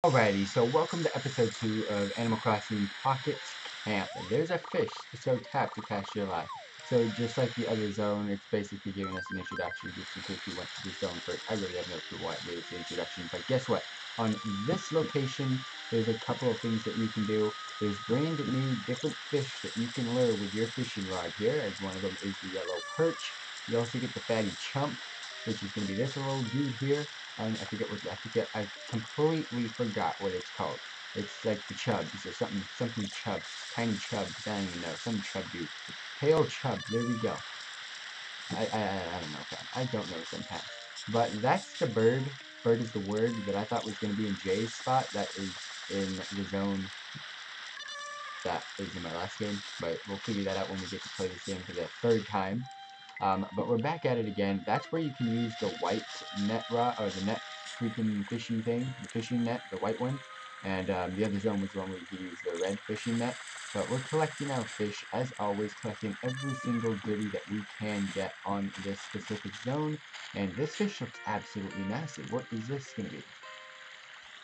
Alrighty, so welcome to episode 2 of Animal Crossing Pocket Camp. There's a fish, so tap to cast your life. So just like the other zone, it's basically giving us an introduction just in case we went to this zone first. I really have no clue why it gave us the introduction, but guess what? On this location, there's a couple of things that you can do. There's brand new different fish that you can lure with your fishing rod here, as one of them is the yellow perch. You also get the fatty chump, which is going to be this little dude here. I completely forgot what it's called. It's like the chubs or something chubs, tiny chubs, I don't even know, some chub dude. Pale chub, there we go. I don't know, fam. I don't know sometimes. But that's the bird. Bird is the word that I thought was going to be in Jay's spot. That is in the zone that is in my last game. But we'll figure that out when we get to play this game for the third time. But we're back at it again. That's where you can use the white net rod, or the net freaking fishing thing, the fishing net, the white one. And the other zone was the one where you could use the red fishing net. But we're collecting our fish, as always, collecting every single goodie that we can get on this specific zone. And this fish looks absolutely massive. What is this going to be?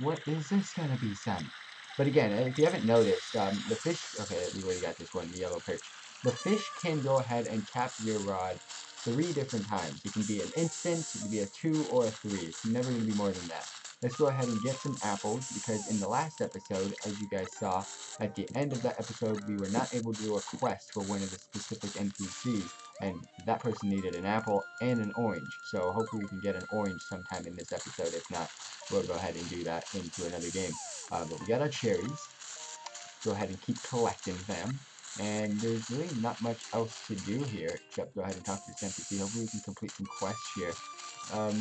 What is this going to be, Sam? But again, if you haven't noticed, the fish, okay, we already got this one, the yellow perch. The fish can go ahead and tap your rod 3 different times. It can be an instant, it can be a 2 or a 3. It's never going to be more than that. Let's go ahead and get some apples, because in the last episode, as you guys saw, at the end of that episode, we were not able to do a quest for one of the specific NPCs, and that person needed an apple and an orange. So hopefully we can get an orange sometime in this episode. If not, we'll go ahead and do that into another game. But we got our cherries. Go ahead and keep collecting them. And there's really not much else to do here, except go ahead and talk to this NPC. Hopefully we can complete some quests here.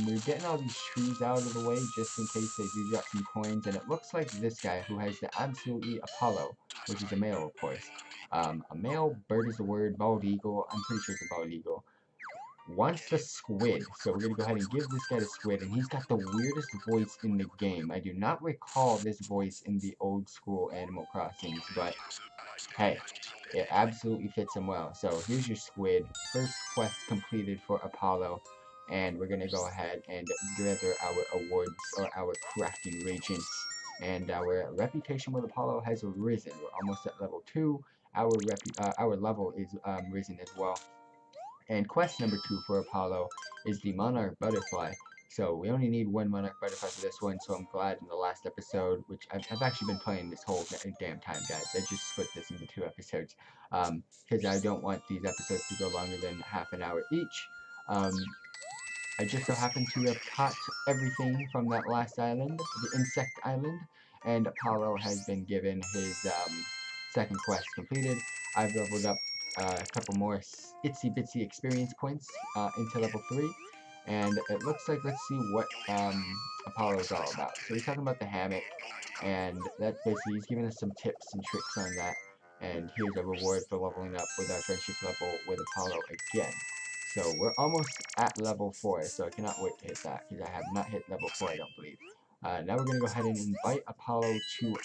We're getting all these trees out of the way just in case they do drop some coins. And it looks like this guy, who has the absolutely Apollo, which is a male, of course. A male bird is the word, bald eagle. I'm pretty sure it's a bald eagle. Wants the squid. So we're going to go ahead and give this guy the squid. And he's got the weirdest voice in the game. I do not recall this voice in the old school Animal Crossings, but hey, it absolutely fits him well. So here's your squid. First quest completed for Apollo. And we're going to go ahead and gather our awards, or our crafting regions. And our reputation with Apollo has risen. We're almost at level 2. Our level is risen as well. And quest number 2 for Apollo is the Monarch Butterfly. So we only need one Monarch Butterfly for this one, so I'm glad in the last episode, which I've actually been playing this whole damn time, guys. I just split this into 2 episodes, because I don't want these episodes to go longer than half an hour each. I just so happened to have caught everything from that last island, the insect island, and Apollo has been given his second quest completed. I've leveled up a couple more itsy bitsy experience points into level 3, and it looks like, let's see what Apollo is all about. So he's talking about the hammock, and that's basically, he's giving us some tips and tricks on that, and here's a reward for leveling up with our friendship level with Apollo again. So we're almost at level 4, so I cannot wait to hit that, because I have not hit level 4, I don't believe. Now we're going to go ahead and invite Apollo to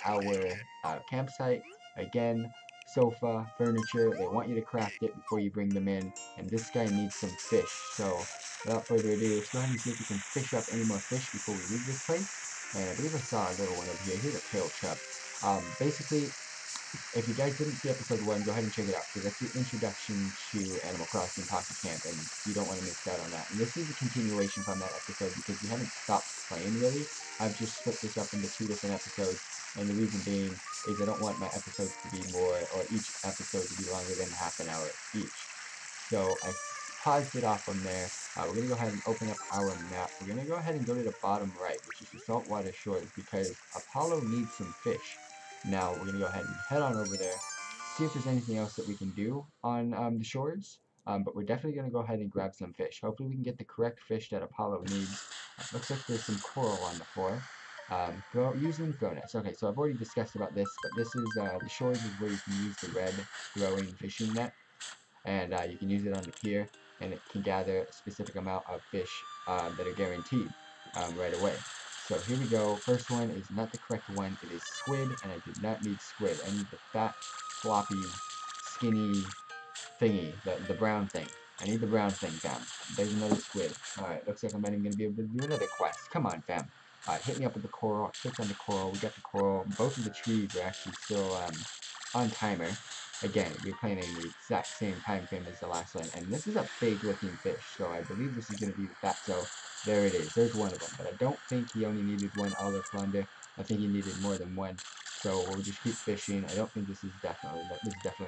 our campsite. Again, sofa, furniture, they want you to craft it before you bring them in, and this guy needs some fish. So without further ado, let's go ahead and see if we can fish up any more fish before we leave this place. And I believe I saw a little one over here. Here's a pale chub. Basically, if you guys didn't see episode 1, go ahead and check it out, because that's the introduction to Animal Crossing Pocket Camp, and you don't want to miss out on that. And this is a continuation from that episode, because we haven't stopped playing, really. I've just split this up into 2 different episodes, and the reason being is I don't want my episodes to be more, or each episode to be longer than half an hour each. So I paused it off from there. We're going to go ahead and open up our map. We're going to go ahead and go to the bottom right, which is the saltwater shores, because Apollo needs some fish. Now, we're going to go ahead and head on over there, see if there's anything else that we can do on the shores, but we're definitely going to go ahead and grab some fish. Hopefully we can get the correct fish that Apollo needs. Looks like there's some coral on the floor. Using throw nets. Okay, so I've already discussed about this, but this is, the shores is where you can use the red throwing fishing net, and you can use it on the pier, and it can gather a specific amount of fish that are guaranteed right away. So here we go. First one is not the correct one. It is squid, and I do not need squid. I need the fat, floppy, skinny thingy, the brown thing. I need the brown thing, fam. There's another squid. Alright, looks like I'm not even going to be able to do another quest. Come on, fam. hit me up with the coral. Click on the coral. We got the coral. Both of the trees are actually still on timer. Again, we're playing in the exact same time frame as the last one, and this is a big looking fish, so I believe this is going to be the fatso. There it is. There's one of them, but I don't think he only needed one olive flounder. I think he needed more than one. So we'll just keep fishing. I don't think this is definitely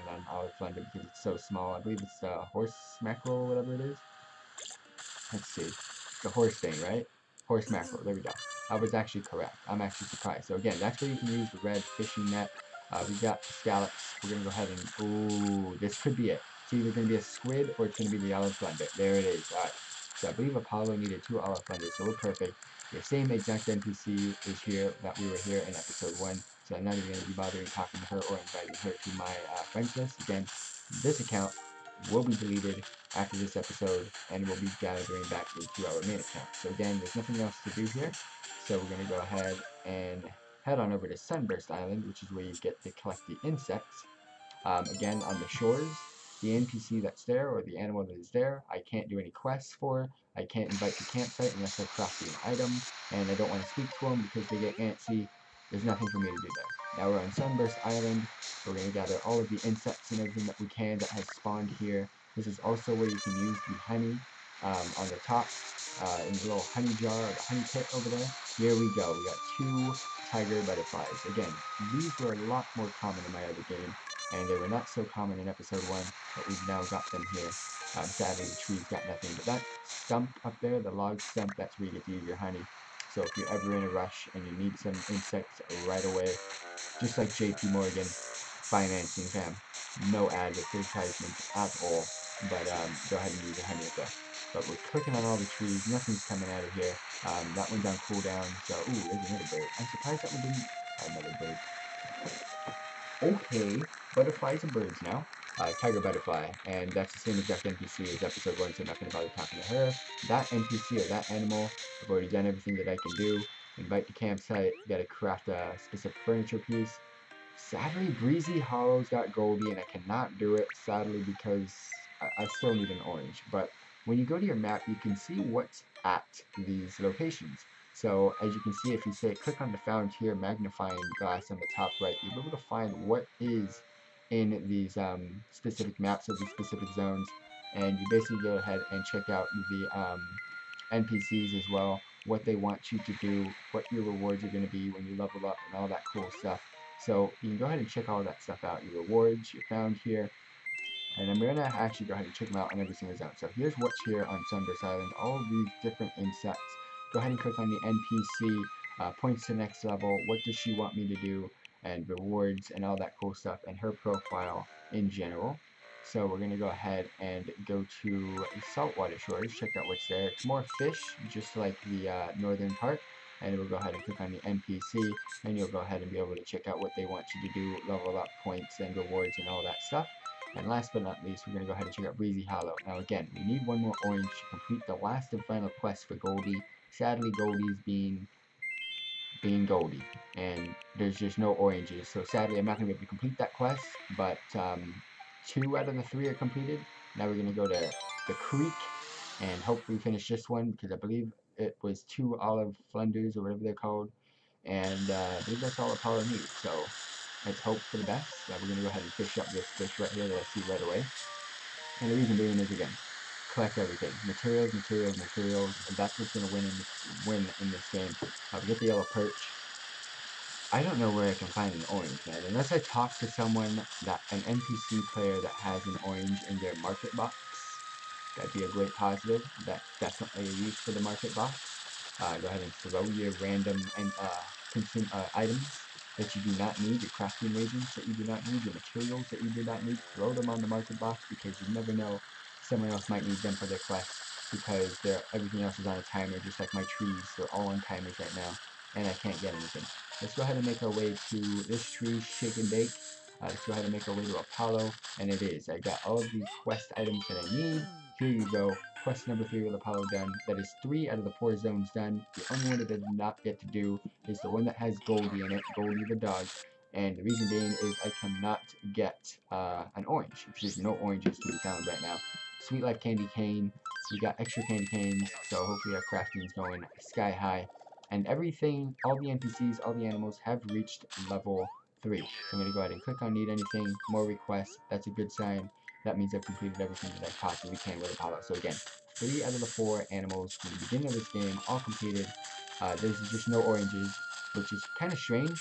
not an olive flounder because it's so small. I believe it's horse mackerel, whatever it is. Let's see. It's a horse thing, right? Horse mackerel. There we go. I was actually correct. I'm actually surprised. So again, that's where you can use the red fishing net. We got the scallops. We're gonna go ahead and ooh, this could be it. It's either gonna be a squid or it's gonna be the olive flounder. There it is. All right. So I believe Apollo needed 2 olive flounders, so we're perfect. The same exact NPC is here that we were here in episode 1. So I'm not even gonna be bothering talking to her or inviting her to my friends list. Again, this account will be deleted after this episode and we'll be gathering back into our main account. So again, there's nothing else to do here. So we're going to go ahead and head on over to Sunburst Island, which is where you get to collect the insects. Again, on the shores, the NPC that's there or the animal that is there, I can't do any quests for. I can't invite to campsite unless I craft an item, and I don't want to speak to them because they get antsy. There's nothing for me to do there. Now we're on Sunburst Island. We're going to gather all of the insects and everything that we can that has spawned here. This is also where you can use the honey on the top in the little honey jar or the honey pit over there. Here we go. We got 2 tiger butterflies. Again, these were a lot more common in my other game, and they were not so common in episode 1, but we've now got them here. Sadly, the tree's got nothing, but that stump up there, the log stump, that's where you get to use your honey. So if you're ever in a rush and you need some insects right away, just like JP Morgan, financing fam, no advertisement at all, but go ahead and use your honey up there. But we're clicking on all the trees, nothing's coming out of here. That one's on cooldown, so ooh, there's another bird. I'm surprised that one didn't. Another bird. Okay, butterflies and birds now. Tiger butterfly, and that's the same exact NPC as episode 1, so I'm not going to bother talking to her. That NPC or that animal, I've already done everything that I can do. Invite to campsite, gotta craft a specific furniture piece. Sadly, Breezy Hollow's got Goldie, and I cannot do it, sadly, because I still need an orange. But when you go to your map, you can see what's at these locations. So as you can see, if you say click on the found here magnifying glass on the top right, you'll be able to find what is in these specific maps of these specific zones. And you basically go ahead and check out the NPCs as well, what they want you to do, what your rewards are going to be when you level up, and all that cool stuff. So you can go ahead and check all that stuff out. Your rewards, you're found here, and I'm going to actually go ahead and check them out on every single zone. So here's what's here on Sunburst Island, all of these different insects. Go ahead and click on the NPC, points to next level, what does she want me to do, and rewards and all that cool stuff, and her profile in general. So we're going to go ahead and go to saltwater shores, check out what's there. It's more fish, just like the northern part. And we'll go ahead and click on the NPC, and you'll go ahead and be able to check out what they want you to do, level up points and rewards and all that stuff. And last but not least, we're going to go ahead and check out Breezy Hollow. Now again, we need one more orange to complete the last and final quest for Goldie. Sadly, Goldie's being Goldie, and there's just no oranges. So sadly, I'm not going to be able to complete that quest, but 2 out of the 3 are completed. Now we're going to go to the creek and hopefully finish this one, because I believe it was 2 olive flunders or whatever they're called, and I believe that's all Apollo needs. So let's hope for the best. We're going to go ahead and fish up this fish right here that I see right away. And the reason being is, again, collect everything. Materials, materials, materials, and that's what's going to win in this game. We get the yellow perch. I don't know where I can find an orange, man. Unless I talk to someone, an NPC player that has an orange in their market box. That'd be a great positive. That's definitely a use for the market box. Go ahead and throw your random and items that you do not need, your crafting agents that you do not need, your materials that you do not need. Throw them on the market box, because you never know, someone else might need them for their quest, because everything else is on a timer, just like my trees. They're all on timers right now, and I can't get anything. Let's go ahead and make our way to this tree, shake and bake. Let's go ahead and make our way to Apollo, and it is. I got all of the quest items that I need. Here you go. Quest number 3 with Apollo done. That is 3 out of the 4 zones done. The only one that I did not get to do is the one that has Goldie in it, Goldie the dog. And the reason being is I cannot get an orange. There's no oranges to be found right now. Sweet Life Candy Cane. We got extra candy canes, so hopefully our crafting's going sky high. and everything, all the NPCs, all the animals have reached level 3. So I'm going to go ahead and click on need anything, more requests. That's a good sign. That means I've completed everything that I possibly can with Apollo. So again, 3 out of the 4 animals from the beginning of this game, all completed. There's just no oranges, which is kind of strange,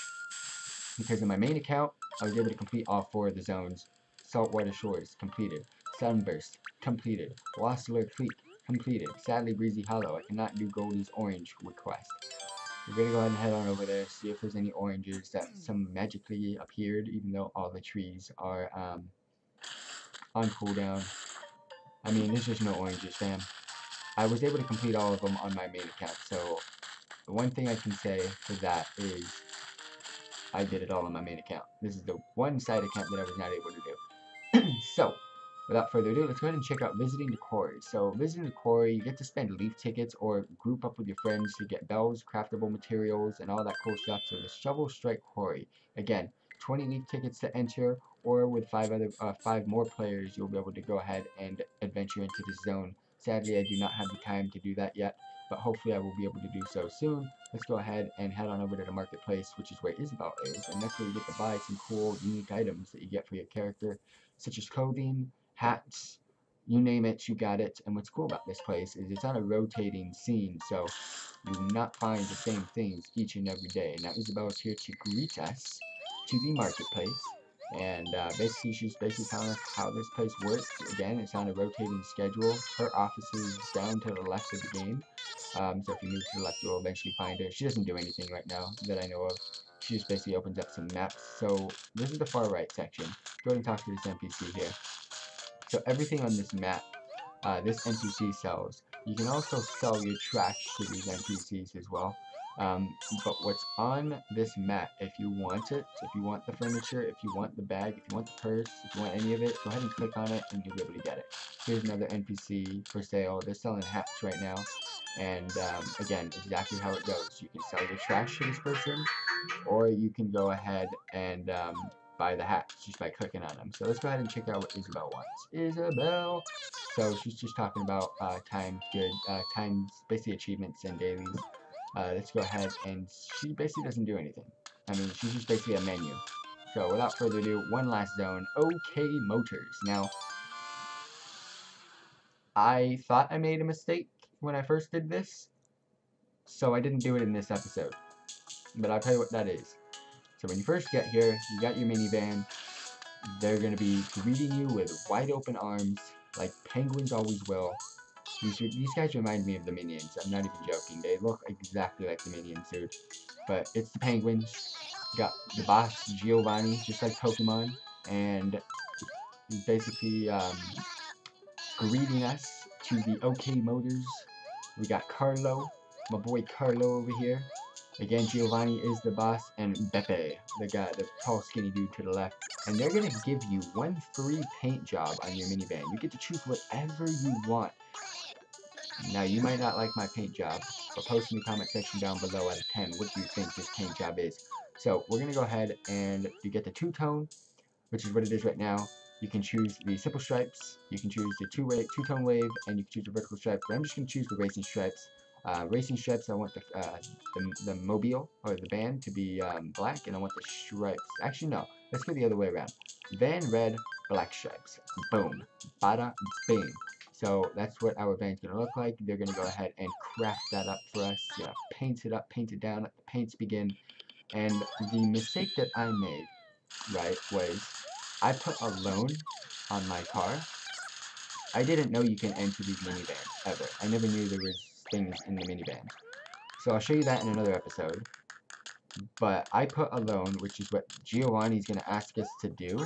because in my main account, I was able to complete all 4 of the zones. Saltwater Shores, completed. Sunburst, completed. Wassaler Creek, completed. Sadly, Breezy Hollow, I cannot do Goldie's Orange request. We're gonna go ahead and head on over there, see if there's any oranges that some magically appeared, even though all the trees are on cooldown. I mean, there's just no oranges, fam. I was able to complete all of them on my main account, so the one thing I can say for that is I did it all on my main account. This is the one side account that I was not able to do. So, without further ado, let's go ahead and check out Visiting the Quarry. So, Visiting the Quarry, you get to spend leaf tickets or group up with your friends to get bells, craftable materials, and all that cool stuff. So, the Shovel Strike Quarry. Again, 20 leaf tickets to enter, or with 5 more players, you'll be able to go ahead and adventure into this zone. Sadly, I do not have the time to do that yet, but hopefully I will be able to do so soon. Let's go ahead and head on over to the marketplace, which is where Isabel is, and that's where you get to buy some cool, unique items that you get for your character, such as clothing, hats, you name it, you got it. And what's cool about this place is it's on a rotating scene, so you will not find the same things each and every day. Now Isabel is here to greet us to the marketplace, and basically she's telling us how this place works. Again, it's on a rotating schedule. Her office is down to the left of the game. So if you move to the left, you'll eventually find her. She doesn't do anything right now that I know of. She just basically opens up some maps. So this is the far right section. Go ahead and talk to this NPC here. So everything on this map, this NPC sells. You can also sell your trash to these NPCs as well. But what's on this map, if you want it, if you want the furniture, if you want the bag, if you want the purse, if you want any of it, go ahead and click on it and you'll be able to get it. Here's another NPC for sale. They're selling hats right now. And again, exactly how it goes. You can sell your trash to this person, or you can go ahead and buy the hats just by clicking on them. So let's go ahead and check out what Isabel wants. Isabel! So she's just talking about times, basically achievements and dailies. Let's go ahead, and she basically doesn't do anything. I mean, she's just basically a menu. So without further ado, one last zone, OK Motors. Now, I thought I made a mistake when I first did this, so I didn't do it in this episode. But I'll tell you what that is. So when you first get here, you got your minivan. They're going to be greeting you with wide open arms, like penguins always will. These guys remind me of the Minions. I'm not even joking. They look exactly like the Minions, dude. But it's the penguins. You got the boss, Giovanni, just like Pokemon. And he's basically greeting us to the OK Motors. We got Carlo, my boy Carlo over here. Again, Giovanni is the boss, and Beppe, the guy, the tall, skinny dude to the left. And they're gonna give you 1 free paint job on your minivan. You get to choose whatever you want. Now, you might not like my paint job, but post in the comment section down below out of 10, what do you think this paint job is? So, we're gonna go ahead and you get the two-tone, which is what it is right now. You can choose the simple stripes, you can choose the two-tone wave, and you can choose the vertical stripe. But I'm just gonna choose the racing stripes. Racing stripes, I want the mobile, or the van, to be black, and I want the stripes. Actually, no. Let's go the other way around. Van red, black stripes. Boom. Bada bing. So that's what our van's going to look like. They're going to go ahead and craft that up for us. Paint it up, paint it down, let the paints begin. And the mistake that I made, right, was I put a loan on my car. I didn't know you can enter these minivans, ever. I never knew there was things in the minivan. So I'll show you that in another episode. But I put a loan, which is what Giovanni's going to ask us to do.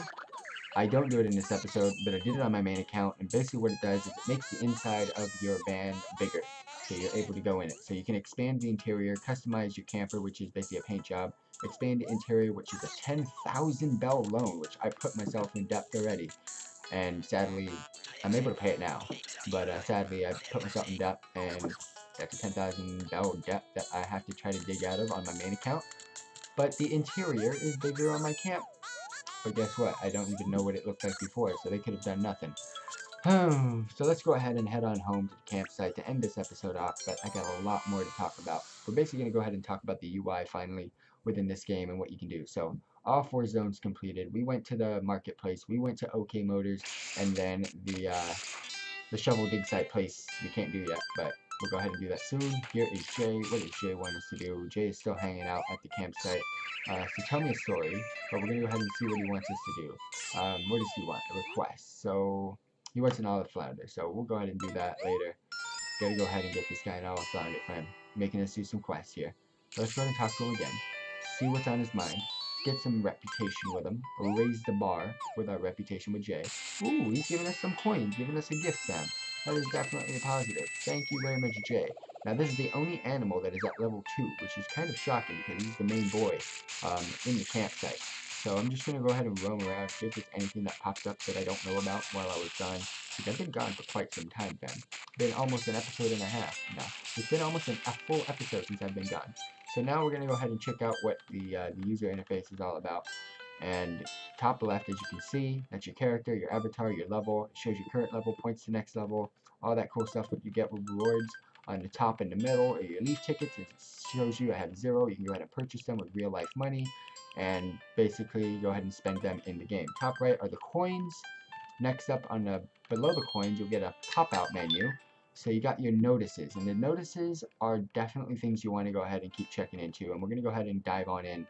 I don't do it in this episode, but I did it on my main account, and basically what it does is it makes the inside of your van bigger, so you're able to go in it. So you can expand the interior, customize your camper, which is basically a paint job, expand the interior, which is a 10,000 bell loan, which I put myself in depth already, and sadly, I'm able to pay it now, but sadly, I put myself in debt, and that's a 10,000 bell debt that I have to try to dig out of on my main account. But the interior is bigger on my camp. But guess what? I don't even know what it looked like before, so they could have done nothing. So let's go ahead and head on home to the campsite to end this episode off, but I got a lot more to talk about. We're basically going to go ahead and talk about the UI finally within this game and what you can do. So all 4 zones completed. We went to the marketplace, we went to OK Motors, and then the shovel dig site place we can't do yet, but we'll go ahead and do that soon. Here is Jay. What does Jay want us to do? Jay is still hanging out at the campsite. So tell me a story, but we're going to go ahead and see what he wants us to do. What does he want? A request. So he wants an olive flounder, so we'll go ahead and do that later. Gotta go ahead and get this guy an olive flounder for him, making us do some quests here. So let's go ahead and talk to him again, see what's on his mind, get some reputation with him, raise the bar with our reputation with Jay. Ooh, he's giving us some coins, giving us a gift fam. That is definitely a positive. Thank you very much, Jay. Now this is the only animal that is at level 2, which is kind of shocking because he's the main boy in the campsite. So I'm just going to go ahead and roam around, see if there's anything that pops up that I don't know about while I was gone. Because I've been gone for quite some time, fam. Been almost an episode and a half now. It's been almost a full episode since I've been gone. So now we're going to go ahead and check out what the user interface is all about. And top left, as you can see, that's your character, your avatar, your level. It shows your current level, points to next level, all that cool stuff that you get with rewards. On the top in the middle are your leaf tickets. It shows you I have 0. You can go ahead and purchase them with real life money. And basically go ahead and spend them in the game. Top right are the coins. Next up on the below the coins, you'll get a pop-out menu. So you got your notices, and the notices are definitely things you want to go ahead and keep checking into, and we're going to go ahead and dive on in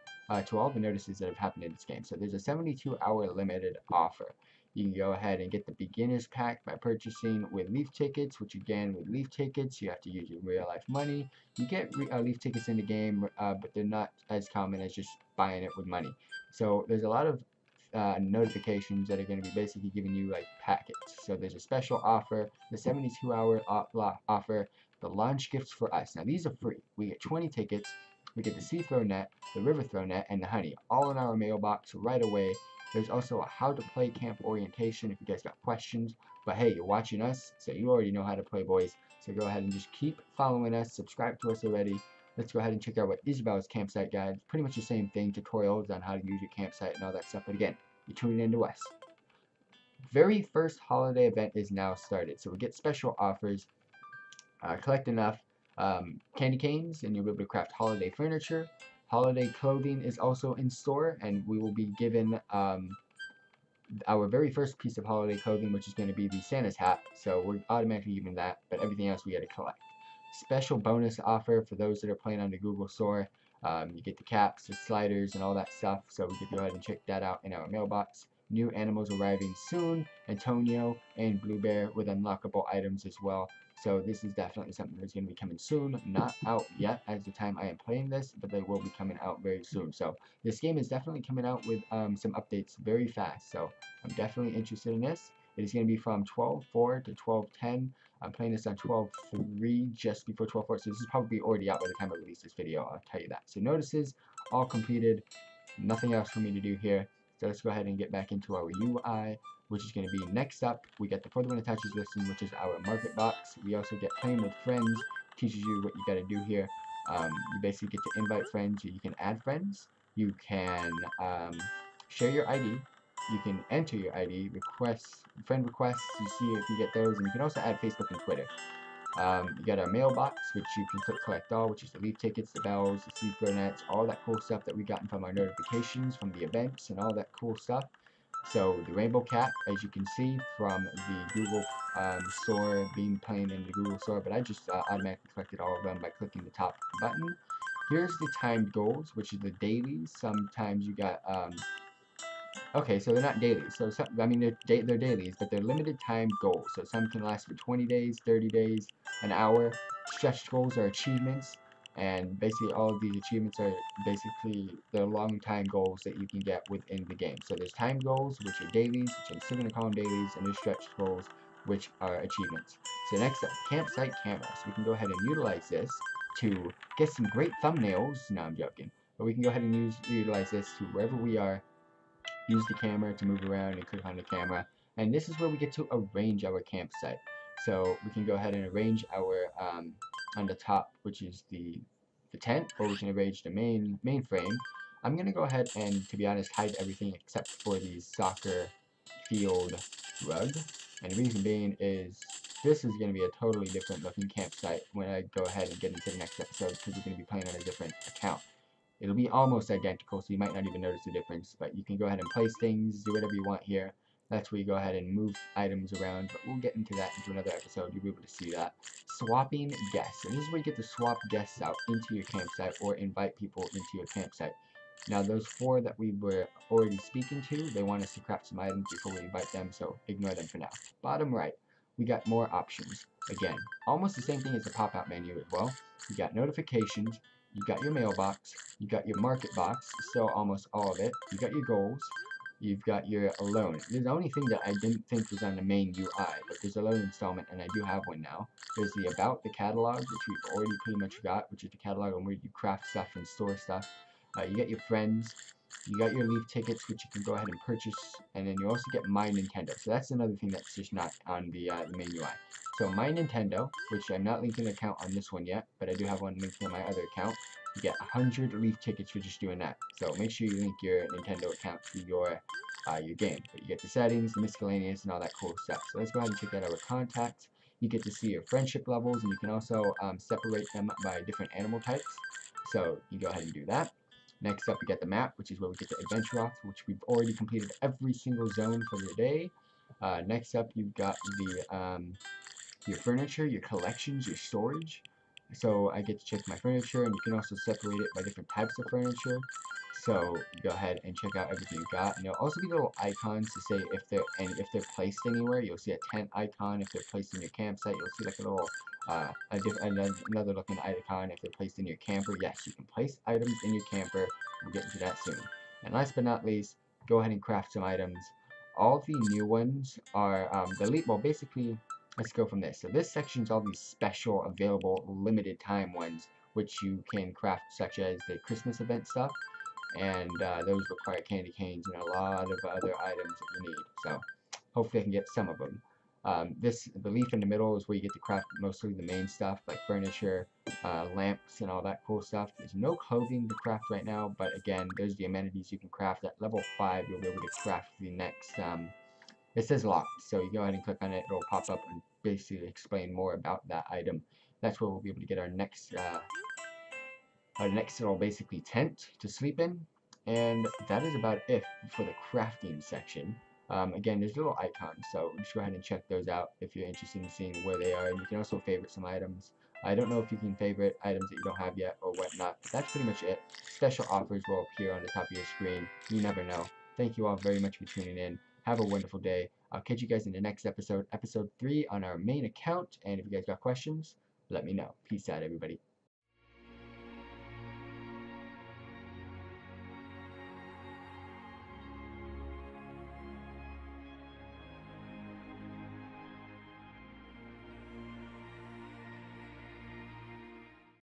to all the notices that have happened in this game. So there's a 72-hour limited offer. You can go ahead and get the beginner's pack by purchasing with leaf tickets, which again, with leaf tickets, you have to use your real life money. You get leaf tickets in the game, but they're not as common as just buying it with money. So there's a lot of notifications that are going to be basically giving you like packets. So there's a special offer, the 72-hour offer, the launch gifts for us. Now these are free. We get 20 tickets, we get the sea throw net, the river throw net, and the honey, all in our mailbox right away. There's also a how to play camp orientation if you guys got questions. But hey, you're watching us, so you already know how to play, boys. So go ahead and just keep following us, subscribe to us already. Let's go ahead and check out what Isabel's campsite guide. It's pretty much the same thing, tutorials on how to use your campsite and all that stuff. But again, you're tuning into us. Very first holiday event is now started. So we get special offers. Collect enough candy canes and you'll be able to craft holiday furniture. Holiday clothing is also in store, and we will be given our very first piece of holiday clothing, which is going to be the Santa's hat. So we're automatically given that, but everything else we got to collect. Special bonus offer for those that are playing on the Google Store. You get the caps, the sliders, and all that stuff. So we can go ahead and check that out in our mailbox. New animals arriving soon. Antonio and Blue Bear with unlockable items as well. So this is definitely something that's going to be coming soon. Not out yet as the time I am playing this, but they will be coming out very soon. So this game is definitely coming out with some updates very fast. So I'm definitely interested in this. It is going to be from 12.4 to 12.10. I'm playing this on 12.3 just before 12.4, so this is probably already out by the time I release this video, I'll tell you that. So notices, all completed, nothing else for me to do here. So let's go ahead and get back into our UI, which is going to be next up. We get the FTWitachi's Listen, which is our market box. We also get Playing with Friends, teaches you what you got to do here. You basically get to invite friends, you can add friends, you can share your ID, you can enter your ID, friend requests, you see if you get those, and you can also add Facebook and Twitter. You got our mailbox, which you can click collect all, which is the leaf tickets, the bells, the sleep nets, all that cool stuff that we gotten from our notifications, from the events, and all that cool stuff. So the rainbow cap, as you can see from the Google store, being playing in the Google store, but I just automatically collected all of them by clicking the top button. Here's the timed goals, which is the dailies. Sometimes you got okay, so they're not dailies. So some, I mean, they're dailies, but they're limited time goals. So some can last for 20 days, 30 days, an hour. Stretch goals are achievements, and basically all of these achievements are basically the long time goals that you can get within the game. So there's time goals, which are dailies, which I'm still going to call them dailies, and there's stretch goals, which are achievements. So next up, campsite camera. So we can go ahead and utilize this to get some great thumbnails. No, I'm joking. But we can go ahead and utilize this to wherever we are. Use the camera to move around and click on the camera. And this is where we get to arrange our campsite. So we can go ahead and arrange our, on the top, which is the tent, or we can arrange the main frame. I'm going to go ahead and, to be honest, hide everything except for the soccer field rug. And the reason being is this is going to be a totally different looking campsite when I go ahead and get into the next episode, because we're going to be playing on a different account. It'll be almost identical, so you might not even notice the difference, but you can go ahead and place things, do whatever you want here. That's where you go ahead and move items around, but we'll get into that into another episode. You'll be able to see that. Swapping guests, and this is where you get to swap guests out into your campsite or invite people into your campsite. Now, those 4 that we were already speaking to, they want us to craft some items before we invite them, so ignore them for now. Bottom right, we got more options. Again, almost the same thing as the pop-out menu as well. You got notifications, you got your mailbox, you got your market box, so almost all of it. You got your goals, you've got your alone. The only thing that I didn't think was on the main UI, but there's a loan installment, and I do have one now. There's the about, the catalog, which we've already pretty much got, which is the catalog on where you craft stuff and store stuff. You get your friends, you got your Leaf tickets, which you can go ahead and purchase, and then you also get My Nintendo. So that's another thing that's just not on the main UI. So My Nintendo, which I'm not linking an account on this one yet, but I do have one linked to my other account. You get 100 Leaf tickets for just doing that. So make sure you link your Nintendo account to your game. But you get the settings, the miscellaneous, and all that cool stuff. So let's go ahead and check out our contacts. You get to see your friendship levels, and you can also separate them by different animal types. So you go ahead and do that. Next up, we get the map, which is where we get the adventure off, which we've already completed every single zone for the day. Next up, you've got the your furniture, your collections, your storage. So I get to check my furniture, and you can also separate it by different types of furniture. So go ahead and check out everything you got. And there'll also be little icons to say if they're placed anywhere. You'll see a tent icon if they're placed in your campsite. You'll see like a little another looking icon if they're placed in your camper. Yes, you can place items in your camper. We'll get into that soon. And last but not least, go ahead and craft some items. All the new ones are well, basically, let's go from this. So this section is all these special, available, limited time ones, which you can craft, such as the Christmas event stuff, and those require candy canes and a lot of other items that you need. So hopefully I can get some of them. The leaf in the middle is where you get to craft mostly the main stuff, like furniture, lamps, and all that cool stuff. There's no clothing to craft right now, but again, there's the amenities you can craft. At level 5, you'll be able to craft the next it says locked, so you go ahead and click on it. It'll pop up and basically explain more about that item. That's where we'll be able to get our next little basically tent to sleep in. And that is about it for the crafting section. Again, there's little icons, so just go ahead and check those out if you're interested in seeing where they are. And you can also favorite some items. I don't know if you can favorite items that you don't have yet or whatnot, but that's pretty much it. Special offers will appear on the top of your screen. You never know. Thank you all very much for tuning in. Have a wonderful day. I'll catch you guys in the next episode, episode 3 on our main account. And if you guys got questions, let me know. Peace out, everybody.